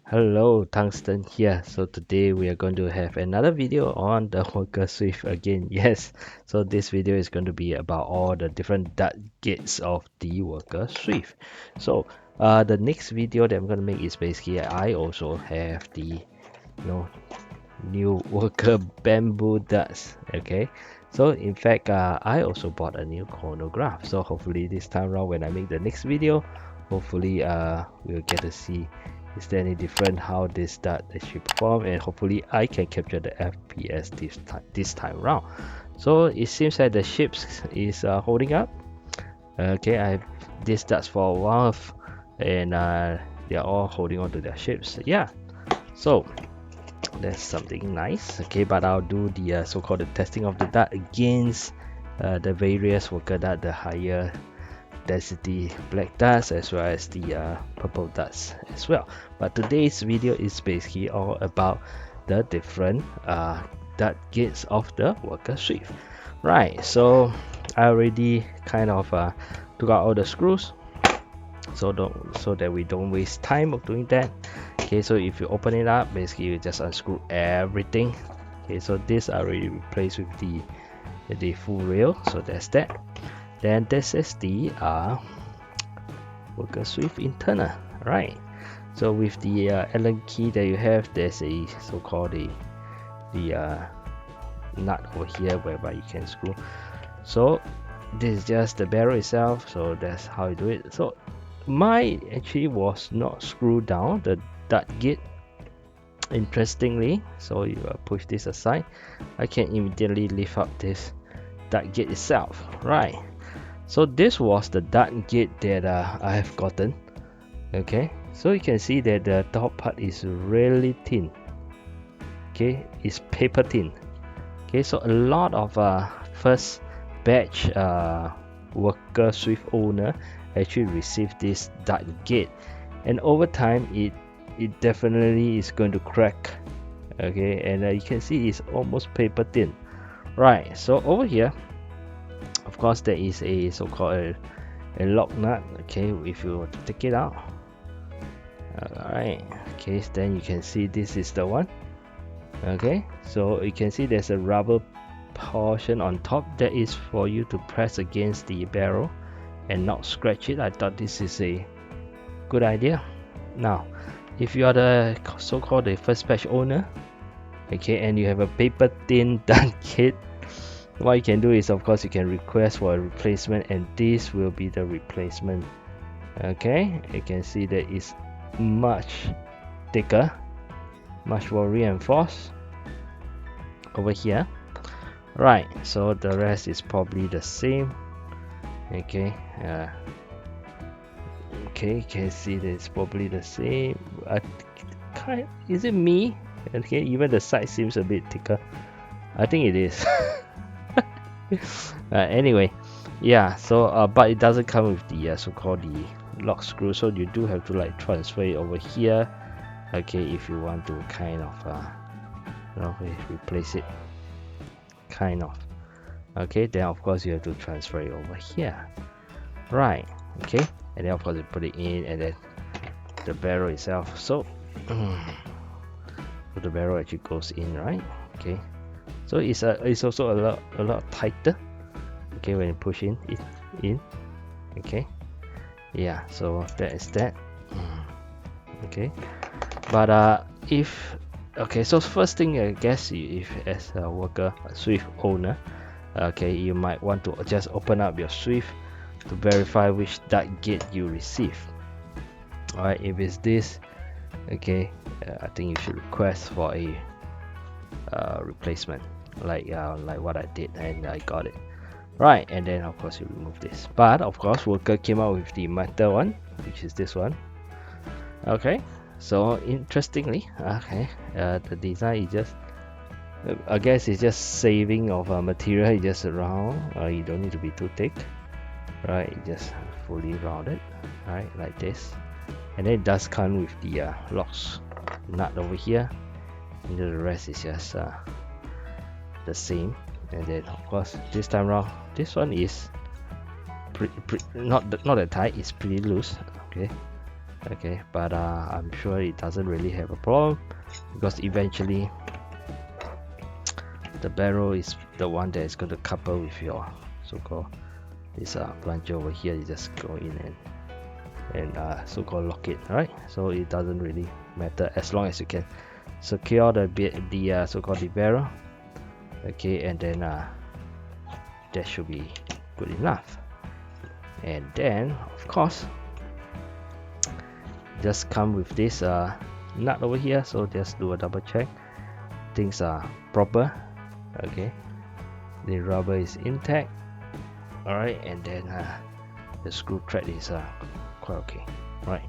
Hello, Tungsten here. So today we are going to have another video on the worker swift again. Yes, so this video is going to be about all the different dart gates of the worker swift. So the next video that I'm going to make is basically I also have the new worker bamboo darts. Okay, so in fact I also bought a new chronograph. So hopefully this time around when I make the next video, hopefully we'll get to see is there any different how this dart actually perform, and hopefully I can capture the FPS this time around. So it seems like the ships is holding up. Okay, I have these darts for a while, and they are all holding on to their ships. Yeah, so that's something nice. Okay, but I'll do the so-called the testing of the dart against the various worker dart, the higher density black darts as well as the purple darts as well. But today's video is basically all about the different dart gates of the worker swift. Right, so I already kind of took out all the screws, so that we don't waste time of doing that. Okay, so if you open it up, basically you just unscrew everything. Okay, so this I already replaced with the full rail, so that's that. Then this is the worker swift internal, right? So with the Allen key that you have, there's a so-called the nut over here whereby you can screw. So this is just the barrel itself, so that's how you do it. So mine actually was not screwed down, the dart gate, interestingly. So you push this aside, I can immediately lift up this dart gate itself, right? So this was the dart gate that I have gotten. Okay, so you can see that the top part is really thin. Okay, it's paper thin. Okay, so a lot of first batch worker swift owner actually received this dart gate, and over time it definitely is going to crack. Okay, and you can see it's almost paper thin, right? So over here, of course, there is a so-called a lock nut. Okay, if you were to take it out, alright, okay, then you can see this is the one. Okay, so you can see there's a rubber portion on top that is for you to press against the barrel and not scratch it. I thought this is a good idea. Now if you are the so-called the first batch owner, okay, and you have a paper thin dart kit, what you can do is, of course, you can request for a replacement, and this will be the replacement. Okay, you can see that it's much thicker, much more reinforced over here, right? So the rest is probably the same. Okay, okay, you can see that it's probably the same. Is it me? Okay, even the side seems a bit thicker. I think it is. Anyway, yeah, so but it doesn't come with the so-called the lock screw, so you do have to like transfer it over here. Okay, if you want to kind of replace it, kind of. Okay, then of course you have to transfer it over here, right? Okay, and then of course you put it in, and then the barrel itself. So the barrel actually goes in, right? Okay, so it's also a lot tighter. Okay, when you push in. Okay, yeah, so that is that. Okay, but if okay, so first thing, I guess, if as a worker swift owner, okay, you might want to just open up your swift to verify which dart gate you receive. Alright, if it's this, okay, I think you should request for a replacement, like what I did, and I got it. Right, and then of course you remove this, but of course worker came out with the metal one, which is this one. Okay, so interestingly, okay, the design is just, I guess it's just saving of material. It's just around, you don't need to be too thick, right? It just fully rounded, right, like this. And then it does come with the locks nut over here, and the rest is just the same. And then of course this time around, this one is not that tight, it's pretty loose. Okay, but I'm sure it doesn't really have a problem, because eventually the barrel is the one that is going to couple with your so-called this plunger over here. You just go in and so-called lock it. Alright, so it doesn't really matter as long as you can secure the so-called the barrel. Okay, and then that should be good enough. And then of course just come with this nut over here, so just do a double check things are proper. Okay, the rubber is intact. Alright, and then the screw thread is quite okay. Right.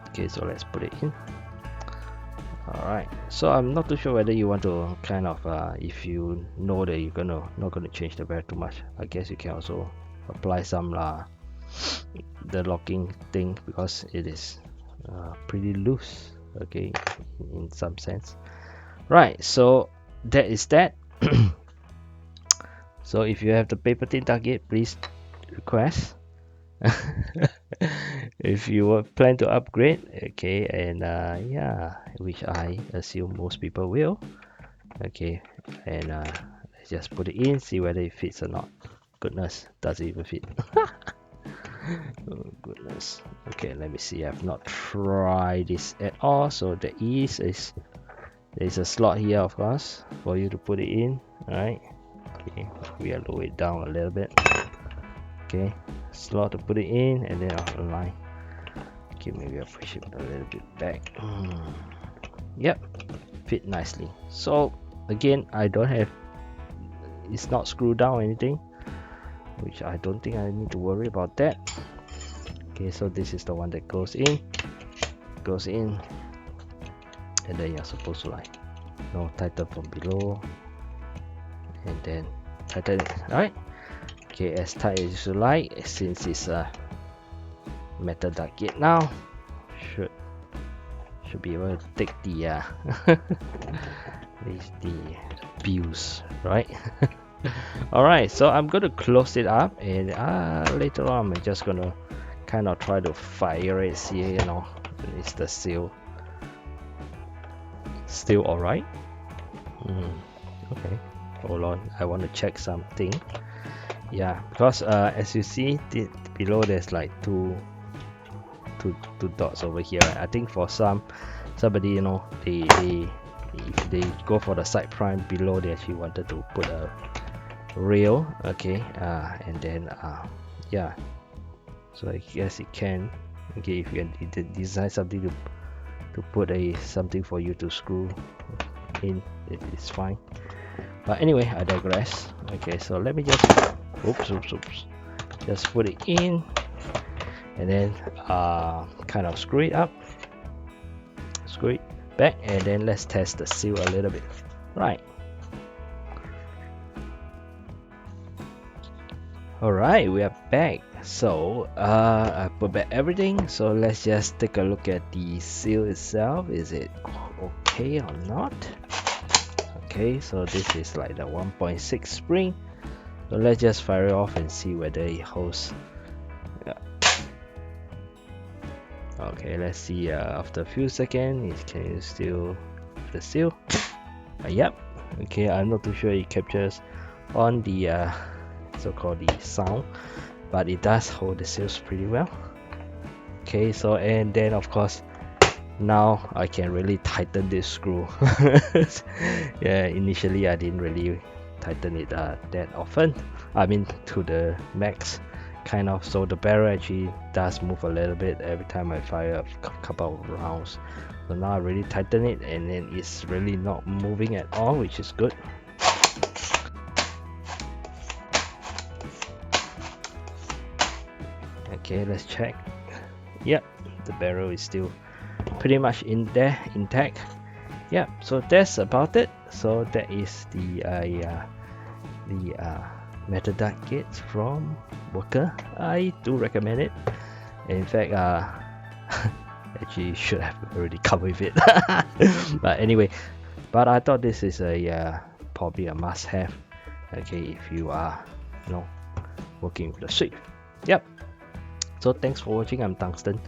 Okay, so let's put it in. Alright, so I'm not too sure whether you want to kind of if you know that you're not gonna change the barrel too much, I guess you can also apply some the locking thing, because it is pretty loose. Okay, in some sense. Right, so that is that. So if you have the paper thin target, please request. If you plan to upgrade, okay, and yeah, which I assume most people will. Okay, and let's just put it in, see whether it fits or not. Goodness, does it even fit? Oh goodness. Okay, let me see. I've not tried this at all, so there's a slot here, of course, for you to put it in. Alright, okay, we'll lower it down a little bit. Okay, slot to put it in, and then I'll align. Okay, maybe I'll push it a little bit back. Yep, fit nicely. So again, I don't have, it's not screwed down or anything, which I don't think I need to worry about that. Okay, so this is the one that goes in, and then you're supposed to like, tighten from below, and then tighten it. Alright, okay, as tight as you like, since it's a metal duct gate now, should be able to take the the abuse, right? Alright, so I'm going to close it up, and later on I'm just gonna kind of try to fire it, see, is the seal still alright? Okay, hold on, I want to check something. Yeah, because as you see below, there's like two dots over here, right? I think for somebody, if they go for the side prime below, they actually wanted to put a rail. Okay, and then yeah, so I guess it can. Okay, if you can design something to put something for you to screw in, it's fine. But anyway, I digress. Okay, so let me just oops, just put it in, and then kind of screw it up, screw it back, and then let's test the seal a little bit. Right. Alright, we are back. So I put back everything, so let's just take a look at the seal itself. Is it okay or not? Okay, so this is like the 1.6 spring, so let's just fire it off and see whether it holds. Yeah. Okay, let's see after a few seconds, can you still the seal? Yep. Okay, I'm not too sure it captures on the so-called the sound, but it does hold the seals pretty well. Okay, so and then of course now I can really tighten this screw. Yeah, initially I didn't really tighten it that often, I mean to the max kind of, so the barrel actually does move a little bit every time I fire a couple of rounds. So now I really tighten it, and then it's really not moving at all, which is good. Okay, let's check. Yep, the barrel is still pretty much in there, intact. Yeah, so that's about it. So that is the metal duct gates from Worker. I do recommend it. In fact, actually should have already come with it. But anyway, but I thought this is a probably a must-have. Okay, if you are you know, working with the shape. Yep. So thanks for watching. I'm Tungsten.